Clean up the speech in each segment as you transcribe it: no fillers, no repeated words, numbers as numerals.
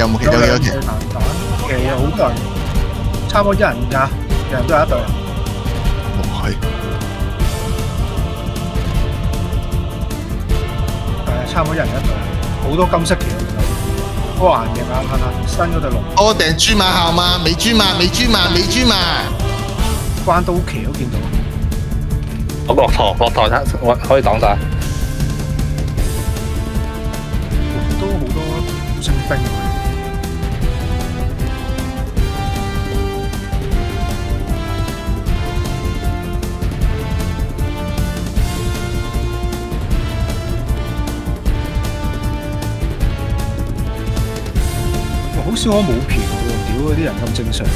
有冇其有兩有幾多騎？隻彈彈，其實有好多人，差唔多一人㗎，人人都有一隊。哇係，係差唔多一人一隊，好多金色旗嗰個顏型啊，新嗰對龍，我訂豬馬校嘛，美豬馬，美豬馬，美豬馬。關刀旗都見到。我駱駝我可以擋晒。都好多五星兵喎。好少可冇嫖喎，屌嗰啲人咁正常。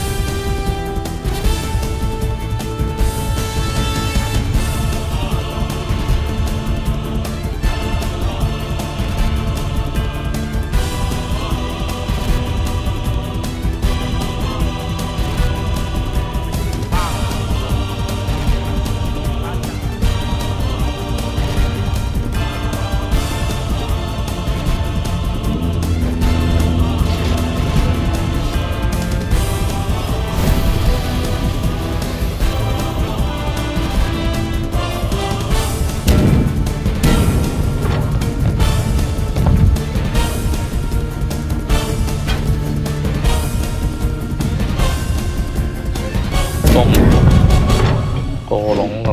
個籠咁。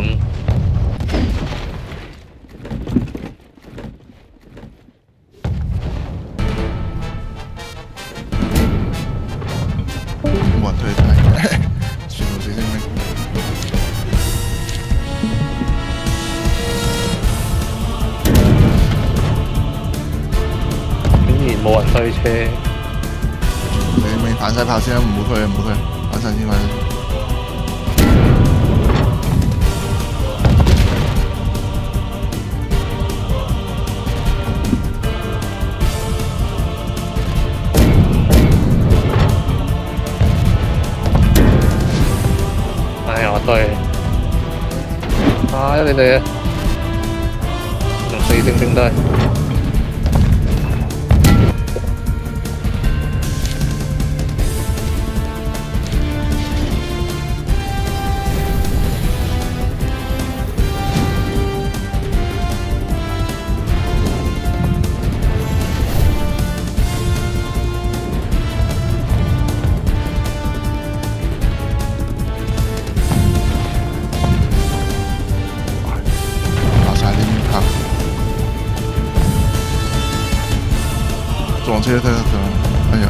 冇人推低，全部死精兵。竟然冇人推車。你反晒炮先啦，唔好推，唔好推，反晒先反晒。對，啊！你哋用四星兵隊，撞車睇得就，哎呀！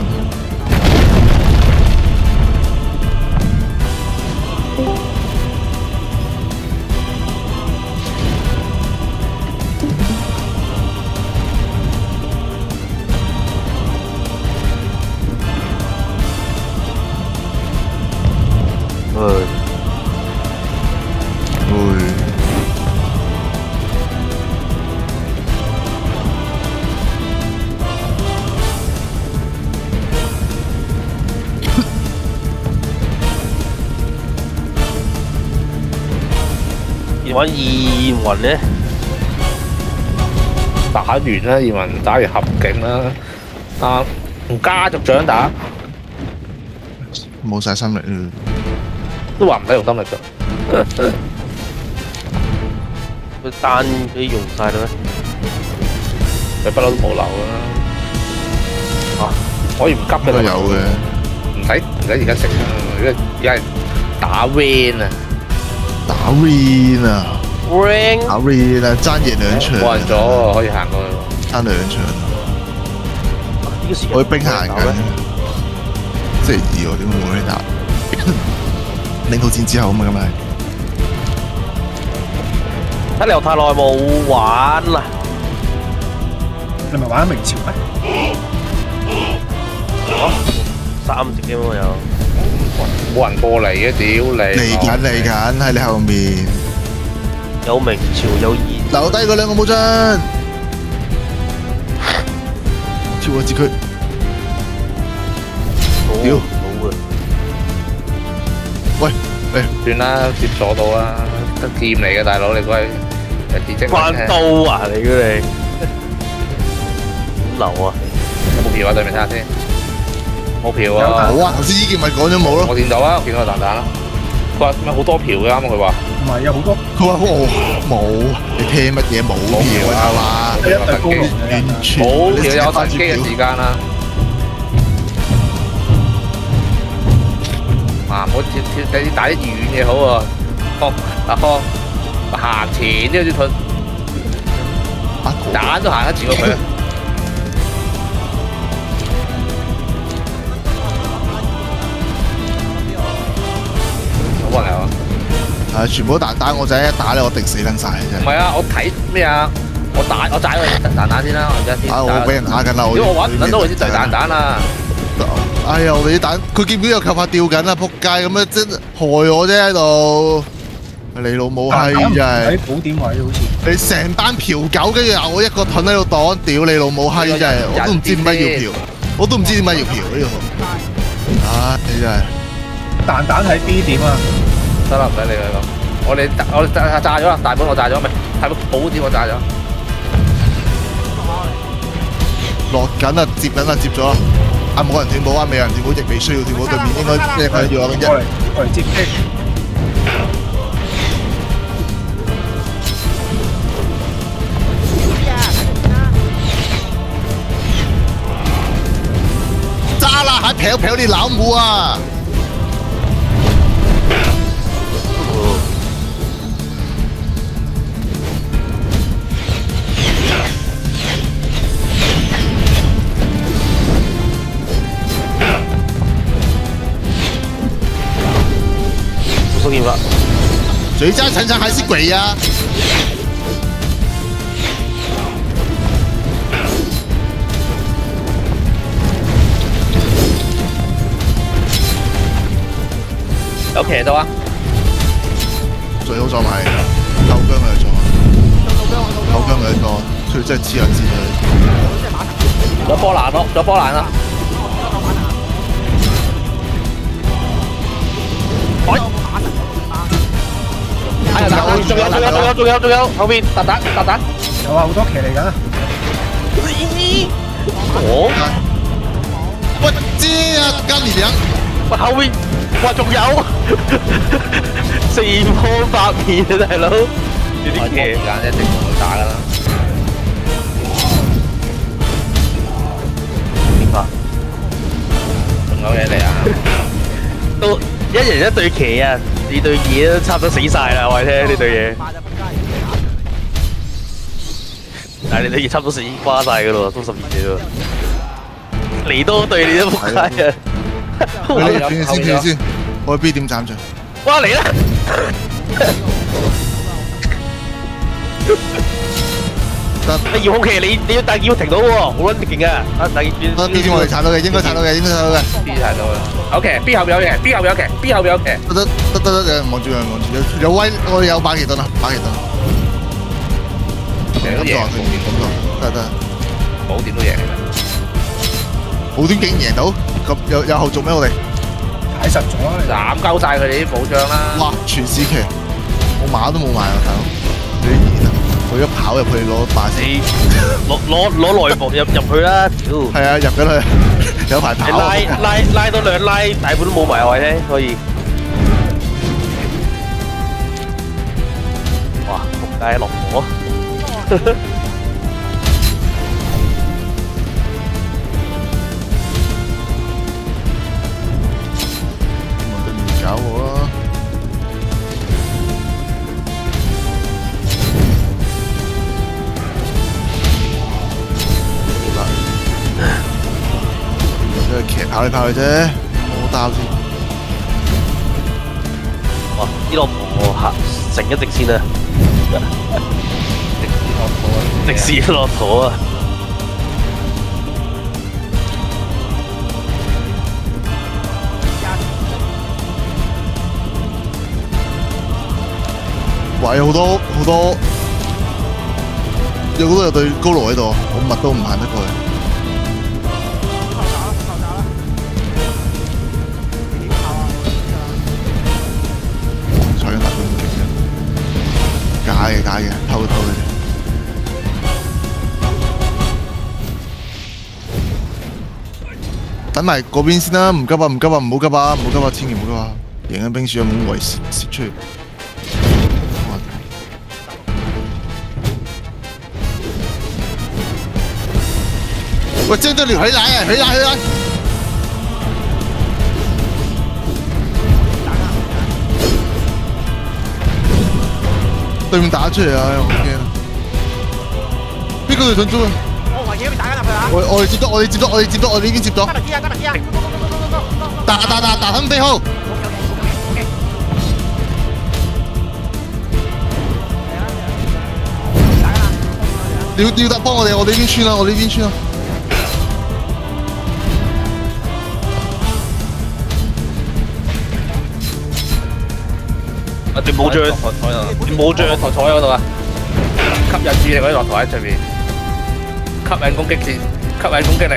玩異雲咧，打完啦，移民打完合警啦，啊，同家族長打，冇晒心力啦，都話唔使用心力㗎。佢單俾用晒啦咩？佢不嬲都冇留啦。啊，可以唔急嘅都有嘅，唔使而家食啊，而家係打 Van 啊。打 Rain 啊 ，Rain 打 Rain 啊，爭贏兩場，冇人咗喎，可以行過去。爭兩場，呢個時間我啲兵行緊，星期二喎，點會冇人打？領導戰之後啊嘛，咁咪睇嚟我太耐冇玩啦。你咪玩明朝咩？三隻機喎有。冇人過嚟嘅，屌你！嚟緊喺你後面，有明朝有現，留低嗰兩個武將，跳過截佢，屌！好啊！喂，算啦，接咗到啦，得劍嚟嘅大佬，你估係自職關刀啊！你佢哋點流啊？有冇票啊？對面睇下先。冇票有啊！冇啊！頭先依件咪講咗冇咯。我見到啊，我見到蛋蛋啦。佢話咩好多票嘅啱啱佢話。唔係有好多佢話冇，你聽乜嘢冇票啊嘛？一對高龍嘅人啊，完全冇票有神機嘅時間啦。啊！唔好你打啲遠嘅好喎。方行前呢啲盾，蛋都行得前過佢。好運嚟啊！係全部都蛋蛋，我仔一打咧，我定死撚晒真係。唔係啊，我睇咩啊？我炸佢蛋蛋先啦，我而家先。我俾人打緊啦！如果我揾唔到佢先就蛋蛋啦。哎呀！我哋啲蛋，佢見唔見有球拍吊緊啊？仆街咁樣，真害我啫喺度。你老母閪真係！喺補點位好似。你成班嫖狗，跟住又我一個盾喺度擋，屌你老母閪真係！我都唔知點解要嫖，我都唔知點解要嫖呢個。唉，真係。蛋蛋喺 B 點啊！得啦，唔使理佢咁。我炸咗啦，大本我炸咗未？大本補點我炸咗。落緊啊，接緊啦，接咗啦。啊，冇人斷保啊，未有人斷保，亦未需要斷保。對面應該即係佢要我嘅過嚟接擊。揸啦，還嫖你老母啊！不送你吧。谁家常常还是鬼呀、有騎到啊！最好撞埋透姜嘅撞，透姜嘅撞，佢真係黐人線佢。有波蘭咯，有波蘭啦！仲有，後面特蛋，有啊，好多騎嚟緊啊！我我知啊，跟你兩。喂，後面，哇，仲有四方八面啊，大佬！呢啲時間一定同佢打噶啦。點啊？仲有嘢嚟啊！都一人一對旗啊！呢對嘢都差唔多死晒啦，我哋聽呢對嘢。但係你對嘢差唔多死瓜晒噶咯，都12隻咯。嚟多對你都仆街啊！你先，我 B 點斬住。哇嚟啦！得，遙控旗你要大劍停到喎，好撚勁啊！大劍得 B 點我哋鏟到嘅，應該鏟到嘅。B 睇到啦。OK， B 後邊有騎，得，望住有威，我哋有馬其頓啊，馬其頓。都贏，得，冇點都贏。冇點竟然贏到，咁有後續咩？我哋太實咗啦！斬鳩晒佢哋啲保障啦！哇，全市騎，我馬都冇埋啊，大佬！你贏啊！我一跑入去攞把死，攞內部入去啦，屌！係啊，入緊去，有排跑。拉多兩拉，大半都冇埋位咧，可以。哇！仆街落火。搞我啊！真係騎跑嚟跑去啫，冇打先。哇！啲駱駝行成一直線啊！直線駱駝啊！哇！有好多，有對高爐喺度，我乜都唔行得過去。彩雲大都唔勁嘅，假嘅，偷嘅啫。等埋嗰邊先啦，唔急啊，唔急啊，唔好急啊，唔好急啊，千祈唔好急啊！贏緊冰雪啊，唔好為蝕出去。喂，爭得條起來啊，起來起來！對面打出嚟啊！我驚啊！邊個隊想捉啊？我圍嘢俾打緊入去啊！我哋接到，我哋接到，我哋接到，我哋呢邊接到。加埋機啊！加埋機啊！打，他們背後。你要得幫我哋，我哋呢邊穿啦，我哋呢邊穿啦。啊！段冇將台台啊！段冇將台台嗰度啊！吸引注意力嗰啲駱駝喺上面，吸引攻擊線，吸引攻擊力。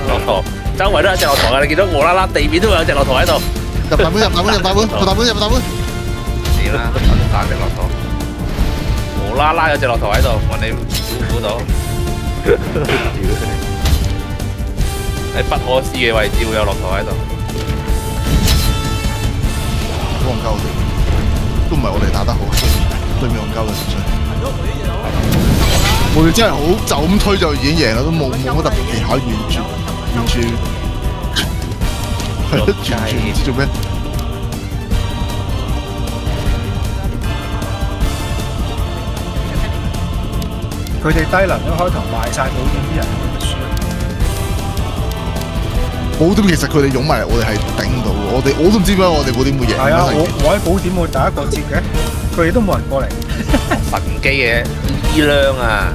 駱駝周圍都有隻駱駝啊！你見到無啦啦地面都有隻駱駝喺度。入大門，入大門，入大門，入大門，入大門。掂啦，打隻駱駝。無啦啦有隻駱駝喺度，問你估到？喺不可思嘅位置會有駱駝喺度。好戇鳩，都唔係我哋打得好，對面戇鳩嘅純粹。我哋真係好就咁推就已經贏啦，都冇乜特別技巧，完全係咯，完全唔知做咩。佢哋低能一開頭賣晒保險啲人咪輸。保點其實佢哋湧埋嚟，我哋係頂唔到。我都唔知點解我哋保點會贏。係啊，我喺保點會第一個接嘅，佢哋都冇人過嚟。神機嘅醫量啊！